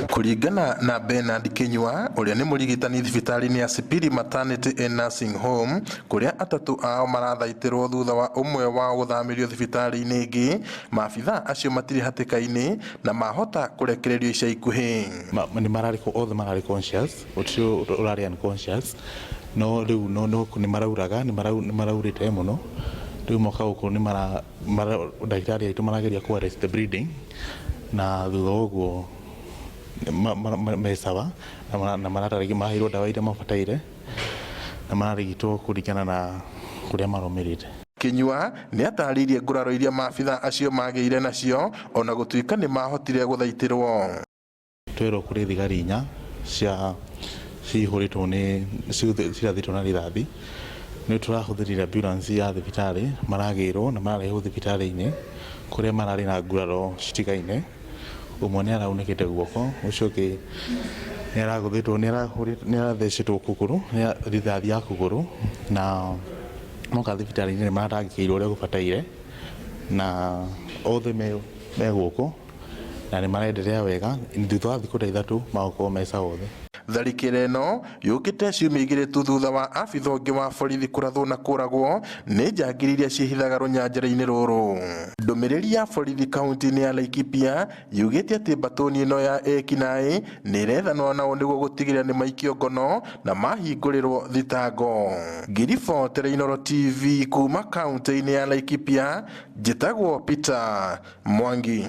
Kuringana na Bernard Kinyua uria ni murigitani thibitari-ini ya Sipiri Maternity and Nursing Home kuria atatu ao marathaitirwo thutha wa umwe wa guthamirio thibitari-ini ingi, maabitha acio matiri hatika-ini na mahota kurekererio ica ikuhi. Ni marariko othe marari conscious, ucio urari unconscious, no riu no ni marauraga ni maraurite muno. Riu moka uko ni mara ndagitari aitu marageria ku arrest the bleeding na thutha uguo mesawa na maratarigi mahirwo dawa iria mabataire na mararigitwo kuringana na kuria maromerete. Kinyua ni ataririe nguraro iria maabitha acio magĩire nacio ona gũtuĩka ni mahotire gũthaitirwo. Twero kuri thigari inya cia cihuritwo ni cirathitwo na rithathi ni turahuthirira ambulance ya thibitari maragirwo na mararehwo thibitari-ini kuria marari na nguraro citigaine. Umwe ni araunĩkĩte guoko, ucio ũngĩ ni araguthitwo ni arathecetwo kuguru ni rithathi ya kuguru na moka thibitari-ini ni maratangĩkĩirwo ũrĩa gũbataire na othe me guoko na ni marenderea wega. Thutha wa thikũ ta ithatũ magũkorwo me sawa othe. Tharĩkĩra ĩno yũkĩte ciumia igĩrĩ tu thutha wa abitha ũngĩ wa borithi kũrathwo na kũragwo nĩ njangiri iria ciĩhithaga rũnyanjara-inĩ rũrũ. Ndũmĩrĩri ya borithi kaunti-inĩ ya Laikipia yugĩte atĩ mbatũni ĩno ya ekinaĩ nĩ ĩrethanwo nao nĩguo gũtigĩrĩra nĩ maikio ngono na mahingũrĩrwo thitango. Ngiribotera Inooro TV kuma kaunti-inĩ ya Laikipia, njĩtagwo Peter Mwangi.